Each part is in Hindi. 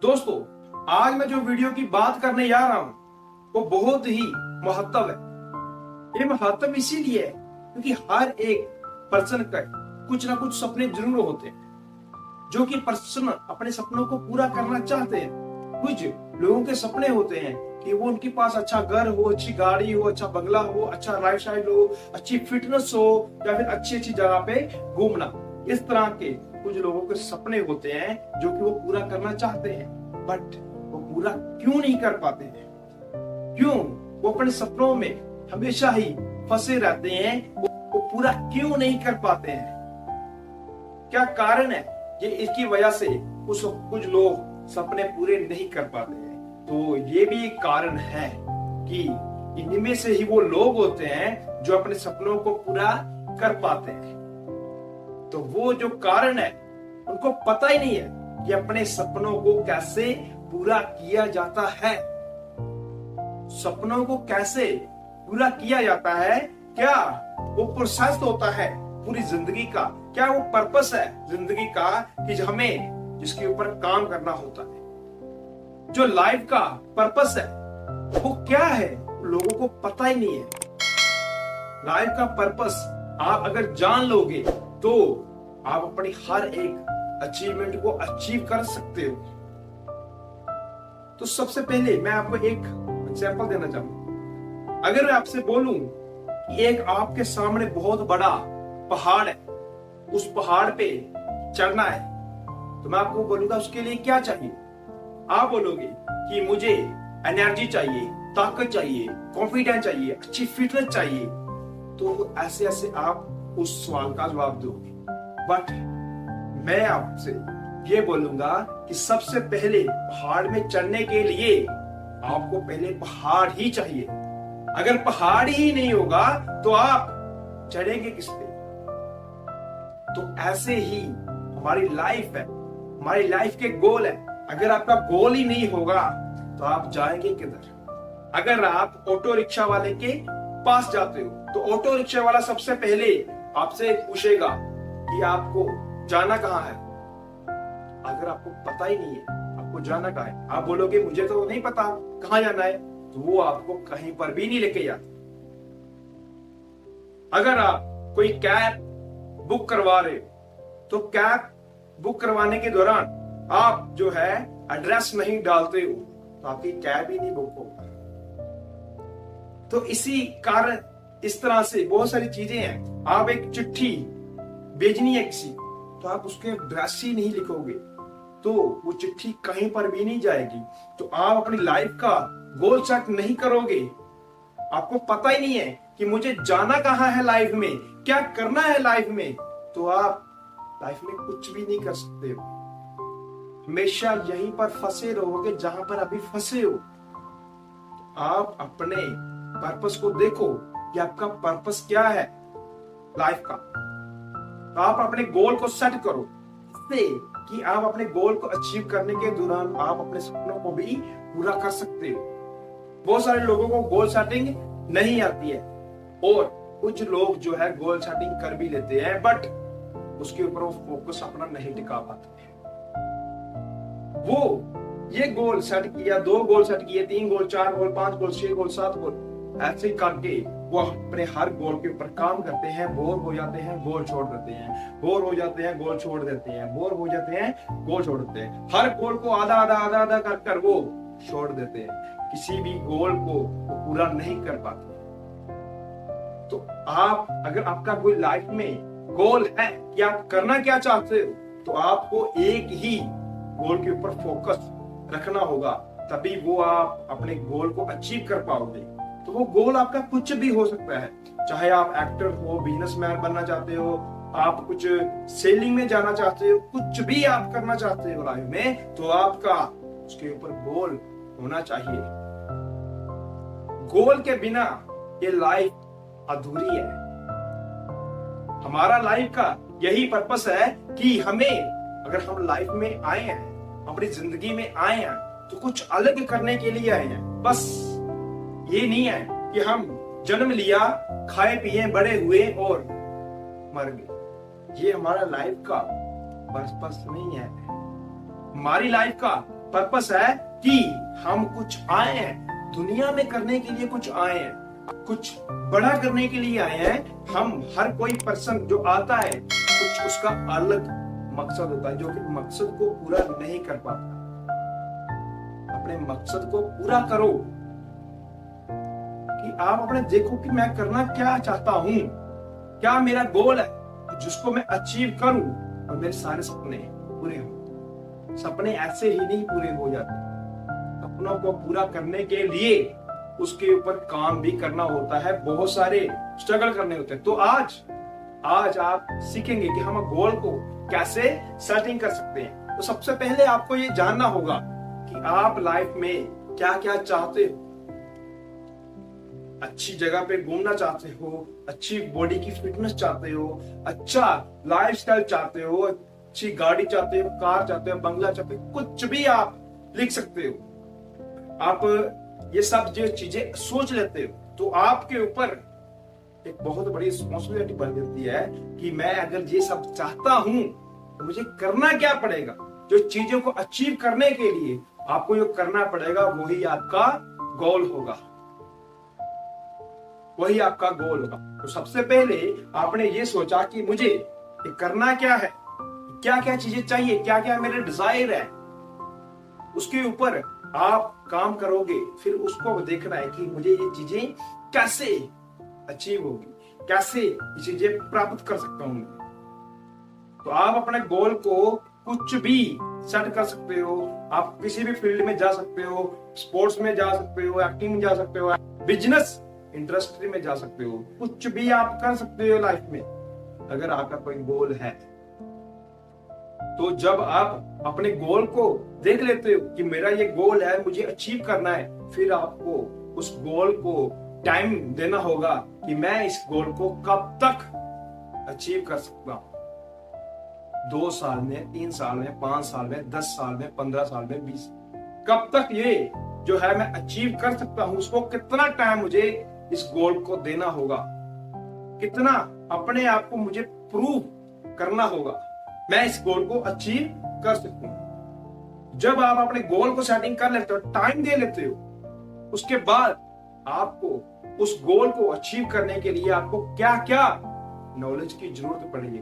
दोस्तों, आज मैं जो वीडियो की बात करने जा रहा हूं वो बहुत ही महत्व है। ये महत्व इसीलिए है क्योंकि हर एक पर्सन का कुछ ना कुछ सपने जरूर होते हैं जो कि पर्सन अपने सपनों को पूरा करना चाहते हैं। कुछ लोगों के सपने होते हैं कि वो उनके पास अच्छा घर हो, अच्छी गाड़ी हो, अच्छा बंगला हो, अच्छा लाइफस्टाइल हो, अच्छी फिटनेस हो या फिर अच्छी अच्छी जगह पे घूमना। इस तरह के कुछ लोगों के सपने होते हैं जो कि वो पूरा करना चाहते हैं, बट वो पूरा क्यों नहीं कर पाते हैं? क्यों वो अपने सपनों में हमेशा ही फंसे रहते हैं? वो पूरा क्यों नहीं कर पाते हैं? क्या कारण है? ये इसकी वजह से कुछ लोग सपने पूरे नहीं कर पाते हैं। तो ये भी एक कारण है कि इनमें से ही वो लोग होते हैं जो अपने सपनों को पूरा कर पाते हैं। तो वो जो कारण है उनको पता ही नहीं है कि अपने सपनों को कैसे पूरा किया जाता है। सपनों को कैसे पूरा किया जाता है, क्या वो प्रोसेस होता है पूरी जिंदगी का? क्या वो पर्पस है जिंदगी का कि हमें जिसके ऊपर काम करना होता है? जो लाइफ का पर्पस है वो क्या है, लोगों को पता ही नहीं है। लाइफ का पर्पस आप अगर जान लोगे तो आप अपनी हर एक अचीवमेंट को अचीव कर सकते हो। तो सबसे पहले मैं आपको एक एग्जांपल देना चाहूंगा। अगर मैं आपसे बोलूं कि एक आपके सामने बहुत बड़ा पहाड़ है, उस पहाड़ पे चढ़ना है, तो मैं आपको बोलूंगा उसके लिए क्या चाहिए? आप बोलोगे कि मुझे एनर्जी चाहिए, ताकत चाहिए, कॉन्फिडेंस चाहिए, अच्छी फिटनेस चाहिए। तो ऐसे ऐसे आप उस सवाल का जवाब दोगे। बट मैं आपसे ये बोलूंगा कि सबसे पहले पहाड़ में चढ़ने के लिए आपको पहले पहाड़ ही चाहिए। अगर पहाड़ ही नहीं होगा तो आप चढ़ेंगे किस पे? तो ऐसे ही हमारी लाइफ है, हमारी लाइफ के गोल है। अगर आपका गोल ही नहीं होगा तो आप जाएंगे किधर? अगर आप ऑटो रिक्शा वाले के पास जाते हो तो ऑटो रिक्शा वाला सबसे पहले आपसे पूछेगा कि आपको जाना कहाँ है। अगर आपको पता ही नहीं है आपको जाना कहाँ है, आप बोलोगे मुझे तो नहीं पता कहाँ जाना है, तो वो आपको कहीं पर भी नहीं लेके जाता। अगर आप कोई कैब बुक करवा रहे हो तो कैब बुक करवाने के दौरान आप जो है एड्रेस नहीं डालते हो तो आपकी कैब ही नहीं बुक होगा। तो इसी कारण इस तरह से बहुत सारी चीजें हैं। आप एक चिट्ठी भेजनी है किसी, तो आप उसके एड्रेस ही नहीं लिखोगे तो वो चिट्ठी कहीं पर भी नहीं जाएगी। तो आप अपनी लाइफ का गोल सेट नहीं करोगे। आपको पता ही नहीं है कि मुझे जाना कहाँ है लाइफ में, क्या करना है लाइफ में, तो आप लाइफ में कुछ भी नहीं कर सकते हो। हमेशा यहीं पर फंसे रहोगे जहां पर अभी फंसे हो। आप अपने पर्पस को देखो कि आपका पर्पस क्या है लाइफ का। तो आप अपने गोल को सेट करो इससे कि आप अपने गोल को अचीव करने के दौरान आप अपने सपनों को भी पूरा कर सकते हो। बहुत सारे लोगों को गोल सेटिंग नहीं आती है और कुछ लोग जो है गोल सेटिंग कर भी लेते हैं, बट उसके ऊपर वो फोकस अपना नहीं टिका पाते हैं। वो ये गोल सेट किया, 2 गोल सेट किए, 3 गोल, 4 गोल, 5 गोल, 6 गोल, 7 गोल, ऐसे करके वो अपने हर गोल के ऊपर काम करते हैं, बोर हो जाते हैं, गोल छोड़ देते हैं, बोर हो जाते हैं, गोल छोड़ देते हैं, बोर हो जाते हैं, गोल छोड़ देते हैं। हर गोल को आधा आधा आधा आधा कर कर वो छोड़ देते हैं। किसी भी गोल को वो पूरा नहीं कर पाते। तो आप अगर आपका कोई लाइफ में गोल है कि आप करना क्या चाहते हो, तो आपको एक ही गोल के ऊपर फोकस रखना होगा, तभी वो आप अपने गोल को अचीव कर पाओगे। तो वो गोल आपका कुछ भी हो सकता है, चाहे आप एक्टर हो, बिजनेसमैन बनना चाहते हो, आप कुछ सेलिंग में जाना चाहते हो, कुछ भी आप करना चाहते हो लाइफ में, तो आपका उसके ऊपर गोल होना चाहिए। गोल के बिना ये लाइफ अधूरी है। हमारा लाइफ का यही पर्पस है कि हमें, अगर हम लाइफ में आए हैं, अपनी जिंदगी में आए हैं, तो कुछ अलग करने के लिए आए हैं। बस ये नहीं है कि हम जन्म लिया, खाए पिए, बड़े हुए और मर गए। ये हमारा लाइफ का पर्पस नहीं है। हमारी लाइफ का पर्पस है कि हम कुछ आए हैं दुनिया में करने के लिए, कुछ आए हैं, कुछ बड़ा करने के लिए आए हैं। हम हर कोई पर्सन जो आता है कुछ उसका अलग मकसद होता है, जो कि मकसद को पूरा नहीं कर पाता। अपने मकसद को पूरा करो कि आप अपने देखो कि मैं करना क्या चाहता हूं, क्या मेरा गोल है जिसको मैं अचीव करूं और मेरे सारे सपने पूरे हों। सपने ऐसे ही नहीं पूरे हो जाते, सपनों को पूरा करने के लिए उसके ऊपर काम भी करना होता है, बहुत सारे स्ट्रगल करने होते हैं। तो आज आप सीखेंगे कि हम गोल को कैसे सेटिंग कर सकते हैं। तो सबसे पहले आपको ये जानना होगा कि आप लाइफ में क्या क्या चाहते हो। अच्छी जगह पे घूमना चाहते हो, अच्छी बॉडी की फिटनेस चाहते हो, अच्छा लाइफस्टाइल चाहते हो, अच्छी गाड़ी चाहते हो, कार चाहते हो, बंगला चाहते हो, कुछ भी आप लिख सकते हो। आप ये सब जो चीजें सोच लेते हो तो आपके ऊपर एक बहुत बड़ी रिस्पॉन्सिबिलिटी बन जाती है कि मैं अगर ये सब चाहता हूं तो मुझे करना क्या पड़ेगा। जो चीजों को अचीव करने के लिए आपको जो करना पड़ेगा वही आपका गोल होगा, वही आपका गोल होगा। तो सबसे पहले आपने ये सोचा कि मुझे ये करना क्या है, क्या क्या चीजें चाहिए, क्या क्या मेरे डिजायर है, उसके ऊपर आप काम करोगे। फिर उसको देखना है कि मुझे ये चीजें कैसे अचीव होगी, कैसे ये चीजें प्राप्त कर सकता हूं। तो आप अपने गोल को कुछ भी सेट कर सकते हो। आप किसी भी फील्ड में जा सकते हो, स्पोर्ट्स में जा सकते हो, एक्टिंग में जा सकते हो, बिजनेस इंडस्ट्री में जा सकते हो, कुछ भी आप कर सकते हो लाइफ में अगर आपका कोई गोल है। तो जब आप अपने गोल को देख लेते हो कि मेरा ये गोल है, मुझे अचीव करना है, फिर आपको उस गोल को टाइम देना होगा कि मैं इस गोल को कब तक अचीव कर सकता हूं। 2 साल में, 3 साल में, 5 साल में, 10 साल में, 15 साल में, 20, कब तक ये जो है मैं अचीव कर सकता हूं। उसको कितना टाइम मुझे इस गोल को देना होगा, कितना अपने आप को मुझे प्रूव करना होगा मैं इस गोल को अचीव कर सकूं। जब आप अपने गोल को सेटिंग कर लेते हो, टाइम दे लेते हो, उसके बाद आपको उस गोल को अचीव करने के लिए आपको क्या क्या नॉलेज की जरूरत पड़ेगी,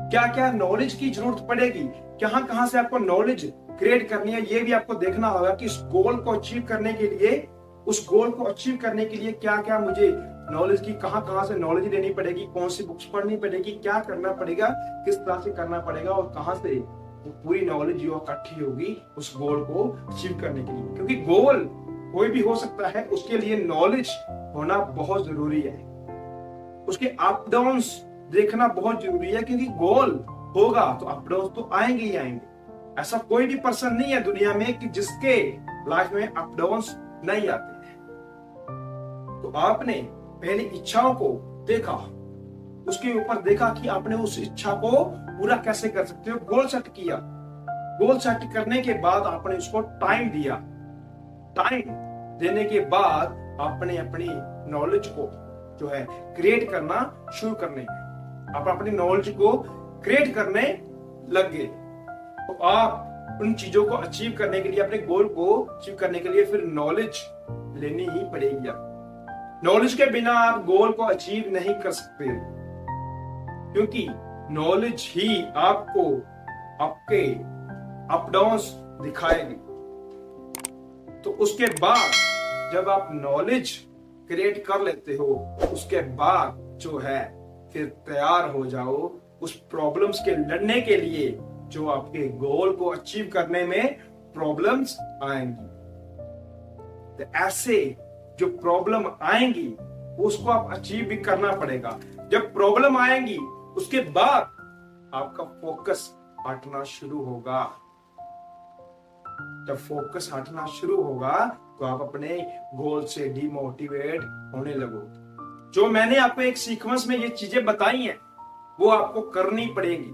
क्या क्या नॉलेज की जरूरत पड़ेगी, कहां से आपको नॉलेज क्रिएट करनी है, ये भी आपको देखना होगा कि इस गोल को अचीव करने के लिए, उस गोल को अचीव करने के लिए क्या क्या मुझे नॉलेज की कहां से नॉलेज लेनी पड़ेगी, कौन सी बुक्स पढ़नी पड़ेगी, क्या करना पड़ेगा, किस तरह से करना पड़ेगा और कहां से वो पूरी नॉलेज जो इकट्ठी होगी उस गोल को अचीव करने के लिए। क्योंकि गोल कोई भी हो सकता है, उसके लिए नॉलेज होना बहुत जरूरी है, उसके अप डाउन्स देखना बहुत जरूरी है। क्योंकि गोल होगा तो अप डाउन तो आएंगे ही आएंगे। ऐसा कोई भी पर्सन नहीं है दुनिया में कि जिसके लाइफ में अप डाउन्स नहीं आते हैं। तो आपने पहले इच्छाओं को देखा, उसके ऊपर देखा कि आपने उस इच्छा को पूरा कैसे कर सकते हो, गोल सेट किया। गोल सेट करने के बाद आपने उसको टाइम दिया। टाइम देने के बाद आपने अपनी नॉलेज को जो है क्रिएट करना शुरू करने, आप अपनी नॉलेज को क्रिएट करने लग गए। तो आप उन चीजों को अचीव करने के लिए, अपने गोल को अचीव करने के लिए फिर नॉलेज लेनी ही पड़ेगी। आप नॉलेज के बिना आप गोल को अचीव नहीं कर सकते, क्योंकि नॉलेज ही आपको आपके अप डाउन्स दिखाएगी। तो उसके बाद जब आप नॉलेज क्रिएट कर लेते हो, उसके बाद जो है फिर तैयार हो जाओ उस प्रॉब्लम्स के लड़ने के लिए जो आपके गोल को अचीव करने में प्रॉब्लम्स आएंगी। तो ऐसे जो प्रॉब्लम आएंगी उसको आप अचीव भी करना पड़ेगा। जब प्रॉब्लम आएंगी उसके बाद आपका फोकस हटना शुरू होगा। जब फोकस हटना शुरू होगा तो आप अपने गोल से डिमोटिवेट होने लगोगे। जो मैंने आपको एक सीक्वेंस में ये चीजें बताई हैं वो आपको करनी पड़ेगी।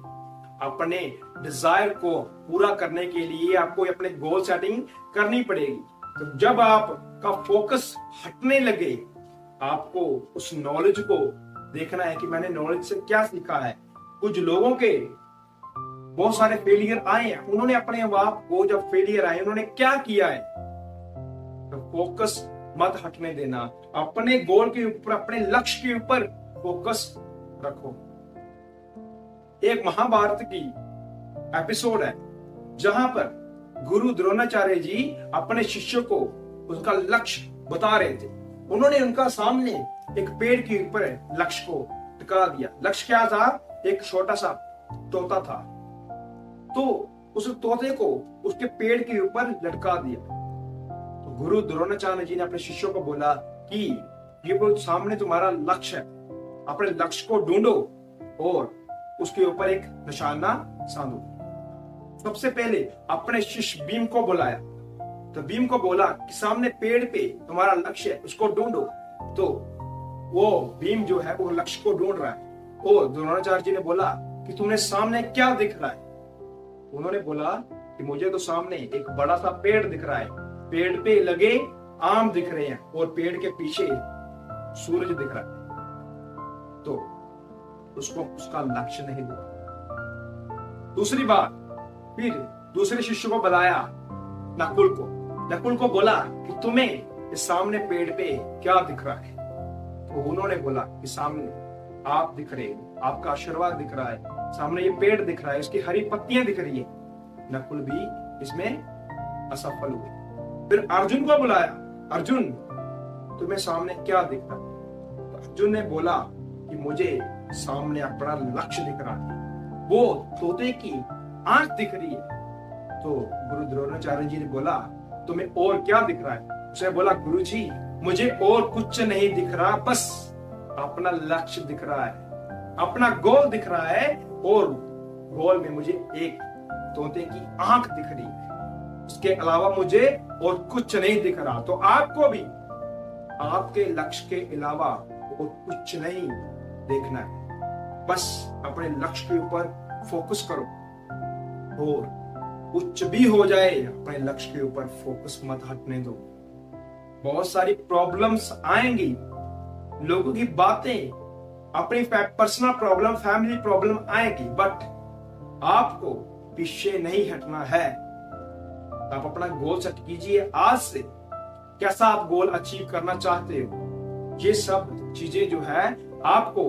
अपने डिजायर को पूरा करने के लिए आपको अपने गोल सेटिंग करनी पड़ेगी। तो जब आपका फोकस हटने लगे, आपको उस नॉलेज को देखना है कि मैंने नॉलेज से क्या सीखा है। कुछ लोगों के बहुत सारे फेलियर आए हैं, उन्होंने अपने आप को जब फेलियर आए उन्होंने क्या किया है? तो फोकस मत हटने देना, अपने गोल के ऊपर, अपने लक्ष्य के ऊपर फोकस रखो। एक महाभारत की एपिसोड है जहां पर गुरु द्रोणाचार्य जी अपने शिष्यों को उनका लक्ष्य बता रहे थे। उन्होंने उनका सामने एक पेड़ के ऊपर लक्ष्य को टिका दिया। लक्ष्य क्या था? एक छोटा सा तोता था, तो उस तोते को उसके पेड़ के ऊपर लटका दिया। तो गुरु द्रोणाचार्य जी ने अपने शिष्यों को बोला कि ये वो सामने तुम्हारा लक्ष्य है, अपने लक्ष्य को ढूंढो और उसके ऊपर एक निशाना साधो। सबसे पहले अपने शिष्य भीम को बुलाया, तो भीम को बोला कि सामने पेड़ पे तुम्हारा लक्ष्य है, उसको ढूंढो। तो वो भीम जो है वो लक्ष्य को ढूंढ रहा है। और द्रोणाचार्य जी ने बोला कि तुम्हें सामने क्या दिख रहा है? उन्होंने बोला कि मुझे तो सामने एक बड़ा सा पेड़ दिख रहा है, पेड़ पे लगे आम दिख रहे हैं और पेड़ के पीछे सूरज दिख रहा है। तो उसको उसका लक्ष्य नहीं दिखा। दूसरी बात, फिर दूसरे शिष्य को बुलाया, नकुल को बोला कि तुम्हें इस सामने पेड़ पे क्या दिख रहा है? तो उन्होंने बोला कि सामने आप दिख रहे हो, आपका आशीर्वाद दिख रहा है, सामने ये पेड़ दिख रहा है, इसकी हरी पत्तियां दिख रही है। नकुल भी इसमें असफल हुए। फिर अर्जुन को बुलाया, अर्जुन तुम्हें सामने क्या दिख रहा है? तो अर्जुन ने बोला कि मुझे सामने अपना लक्ष्य दिख रहा है, वो तोते की आंख दिख रही है। तो गुरु द्रोणाचार्य जी ने बोला तुम्हें और क्या दिख रहा है? उसे बोला गुरु जी मुझे और कुछ नहीं दिख रहा, बस अपना लक्ष्य दिख रहा है, अपना गोल दिख रहा है और गोल में मुझे एक तोते की आंख दिख रही है, उसके अलावा मुझे और कुछ नहीं दिख रहा। तो आपको भी आपके लक्ष्य के अलावा और कुछ नहीं देखना है, बस अपने लक्ष्य के ऊपर फोकस करो और कुछ भी हो जाए अपने लक्ष्य के ऊपर फोकस मत हटने दो। बहुत सारी प्रॉब्लम्स आएंगी, लोगों की बातें, अपनी पर्सनल प्रॉब्लम, फैमिली प्रॉब्लम आएगी, बट आपको पीछे नहीं हटना है। आप अपना गोल सेट कीजिए आज से, कैसा आप गोल अचीव करना चाहते हो। ये सब चीजें जो है आपको,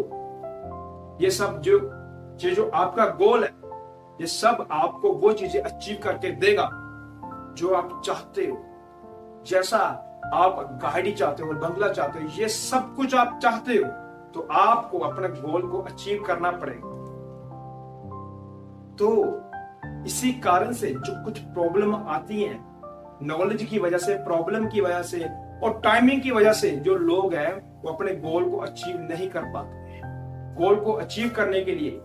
ये सब जो आपका गोल है, ये सब आपको वो चीजें अचीव करके देगा जो आप चाहते हो। जैसा आप गाड़ी चाहते हो, बंगला चाहते हो, ये सब कुछ आप चाहते हो, तो आपको अपने गोल को अचीव करना पड़ेगा। तो इसी कारण से जो कुछ प्रॉब्लम आती हैं, नॉलेज की वजह से, प्रॉब्लम की वजह से और टाइमिंग की वजह से, जो लोग हैं वो अपने गोल को अचीव नहीं कर पाते। गोल को अचीव करने के लिए,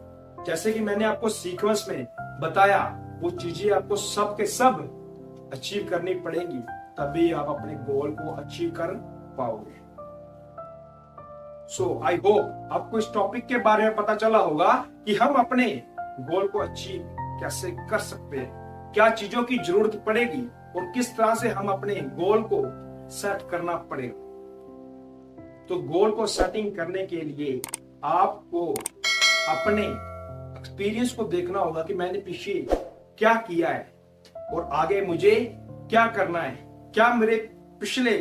जैसे कि मैंने आपको सीक्वेंस में बताया, वो चीजें आपको सब के सब अचीव करनी पड़ेगी, तभी आप अपने गोल को अचीव कर पाओगे। सो आई होप आपको इस टॉपिक के बारे में पता चला होगा कि हम अपने गोल को अचीव कैसे कर सकते हैं, क्या चीजों की जरूरत पड़ेगी और किस तरह से हम अपने गोल को सेट करना पड़ेगा। तो गोल को सेटिंग करने के लिए आपको अपने एक्सपीरियंस को देखना होगा कि मैंने पीछे क्या किया है और आगे मुझे क्या करना है। क्या मेरे पिछले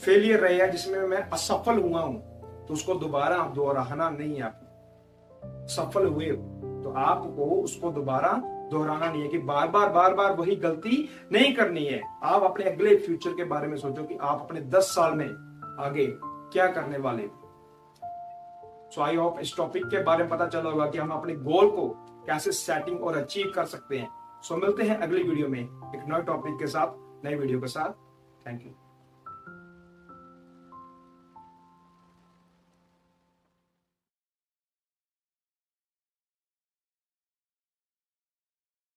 फेलियर रहे हैं जिसमें मैं असफल हुआ हूं, तो उसको दोबारा दोहराना नहीं है। आप सफल हुए हो तो आपको उसको दोबारा दोहराना नहीं है कि बार बार वही गलती नहीं करनी है। आप अपने अगले फ्यूचर के बारे में सोचो कि आप अपने 10 साल में आगे क्या करने वाले हो। सो आई होप इस टॉपिक के बारे में पता चला होगा कि हम अपने गोल को कैसे सेटिंग और अचीव कर सकते हैं। सो मिलते हैं अगली वीडियो में एक नए टॉपिक के साथ, नए वीडियो के साथ। Thank you.